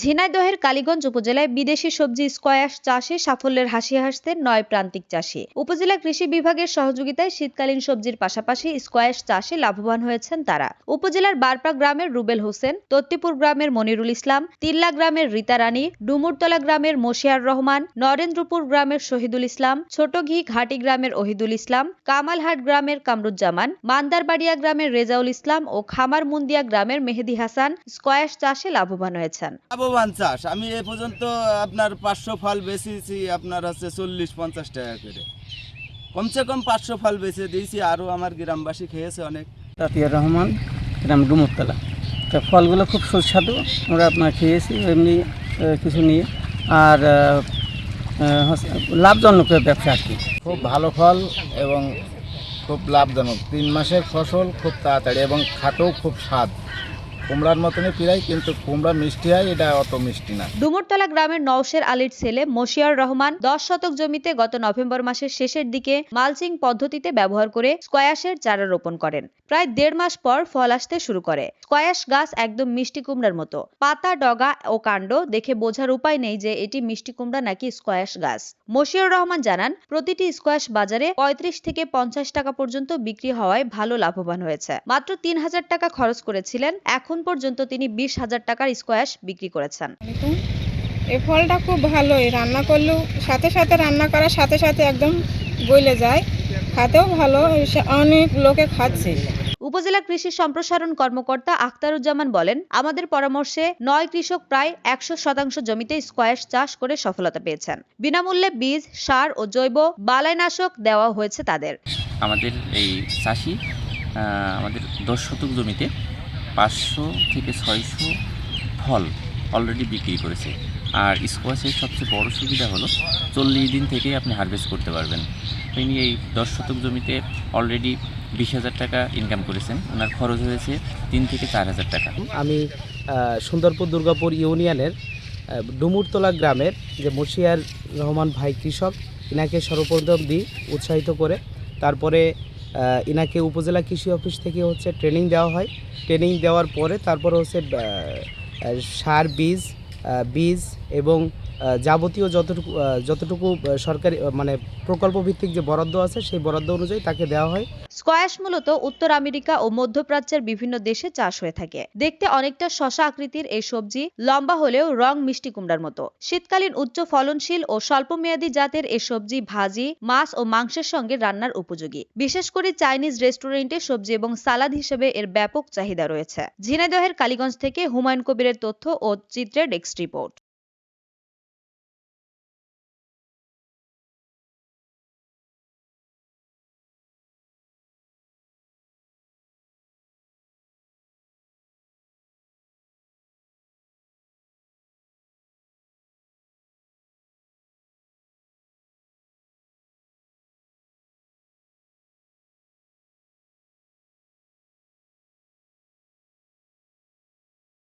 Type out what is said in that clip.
ঝিনাইদহের কালীগঞ্জ উপজেলায় বিদেশি সবজি স্কোয়াশ চাষে সাফল্যের হাসি হাসতেন 9 প্রান্তিক চাষী। উপজেলা কৃষি বিভাগের সহযোগিতায় শীতকালীন সবজির পাশাপাশি স্কোয়াশ চাষে লাভবান হয়েছেন তারা। উপজেলার বারপা গ্রামের রুবেল হোসেন, তত্তিপুর গ্রামের মনিরুল ইসলাম, তিল্লা গ্রামের রীতা রানী, ডুমুরতলা গ্রামের মশিয়ার রহমান, নরেন্দ্রপুর গ্রামের শহীদুল ইসলাম, ছোটঘি ঘাটি গ্রামের ওহিদুল ইসলাম, কামালহাট গ্রামের কামরুজ্জামান, মান্দারবাড়িয়া গ্রামের রেজাউল ইসলাম ও খামারমুন্দিয়া গ্রামের মেহেদি হাসান স্কোয়াশ চাষে লাভবান হয়েছেন। লাভবান চাষ আমি এ পর্যন্ত আপনার 500 ফল বেচেছি, আপনার হচ্ছে 40-50 টাকা করে, কমসে কম 500 ফল বেচে দিয়েছি। আরও আমার গ্রামবাসী খেয়েছে অনেক। তাতিয়ার রহমান, গ্রাম ডুমুরতলা। তো ফলগুলো খুব সুস্বাদু, আমরা আপনার খেয়েছি এমনি কিছু নিয়ে। আর লাভজনক ব্যবসা আর কি। খুব ভালো ফল এবং খুব লাভজনক। 3 মাসের ফসল, খুব তাড়াতাড়ি এবং খাটেও খুব স্বাদ। কুমড়ার মতনই প্রায়, কিন্তু কুমড়া মিষ্টি হয়, এটা অত মিষ্টি না। ডুমুরতলা গ্রামের নওশের আলীর ছেলে মশিয়ার রহমান 10 শতক জমিতে গত নভেম্বর মাসের শেষের দিকে মালচিং পদ্ধতিতে ব্যবহার করে স্কোয়াশের চারা রোপণ করেন। প্রায় 1.5 মাস পর ফল আসতে শুরু করে। স্কোয়াশ গাছ একদম মিষ্টি কুমড়ার মতো, পাতা, ডগা ও কাণ্ড দেখে বোঝার উপায় নেই যে এটি মিষ্টি কুমড়া নাকি স্কোয়াশ গাছ। মশিয়ার রহমান জানান, প্রতিটি স্কোয়াশ বাজারে 35 থেকে 50 টাকা পর্যন্ত বিক্রি হওয়ায় ভালো লাভবান হয়েছে। মাত্র 3000 টাকা খরচ করেছিলেন, এখন পর্যন্ত তিনি 20,000 টাকার স্কোয়াশ বিক্রি করেছেন। এই ফলটা খুব ভালোই, রান্না করলেও সাথে সাথে রান্না করার সাথে সাথে একদম গলে যায়, খাতেও ভালো, অনেক লোকে খাচ্ছে। উপজেলা কৃষি সম্প্রসারণ কর্মকর্তা আখতারুজ্জামান বলেন, আমাদের পরামর্শে 9 কৃষক প্রায় 100% জমিতে স্কোয়াশ চাষ করে সফলতা পেয়েছেন। বিনামূল্যে বীজ, সার ও জৈব বালাইনাশক দেওয়া হয়েছে তাদের। আমাদের এই চাষি আমাদের 10 শতক জমিতে 500 থেকে 600 ফল অলরেডি বিক্রি করেছে। আর স্কোয়াশের সবচেয়ে বড় সুবিধা হলো 40 দিন থেকেই আপনি হারভেস্ট করতে পারবেন। তিনি এই 10 শতক জমিতে অলরেডি 20,000 টাকা ইনকাম করেছেন। ওনার খরচ হয়েছে 3 থেকে 4,000 টাকা। আমি সুন্দরপুর দুর্গাপুর ইউনিয়নের ডুমুরতলা গ্রামের যে মশিয়ার রহমান ভাই কৃষক, ইনাকে সর্বপ্রথম উৎসাহিত করে তারপরে ইনাকে উপজেলা কৃষি অফিস থেকে ট্রেনিং দেওয়া হয়। ট্রেনিং দেওয়ার পরে তারপরে সার, বীজ এবং যাবতীয় যতটুকু সরকারি মানে প্রকল্প ভিত্তিক যে বরাদ্দ আছে সেই বরাদ্দ অনুযায়ী তাকে দেওয়া হয়। স্কোয়াশ মূলত উত্তর আমেরিকা ও মধ্যপ্রাচ্যের বিভিন্ন দেশে চাষ হয়ে থাকে। দেখতে অনেকটা শসা আকৃতির এই সবজি, লম্বা হলেও রং মিষ্টি কুমড়ার মতো। শীতকালীন উচ্চ ফলনশীল ও স্বল্পমেয়াদী জাতের এই সবজি ভাজি, মাছ ও মাংসের সঙ্গে রান্নার উপযোগী। বিশেষ করে চাইনিজ রেস্টুরেন্টে সবজি এবং সালাদ হিসেবে এর ব্যাপক চাহিদা রয়েছে। ঝিনাইদহের কালীগঞ্জ থেকে হুমায়ুন কবিরের তথ্য ও চিত্রের ডেস্ক রিপোর্ট।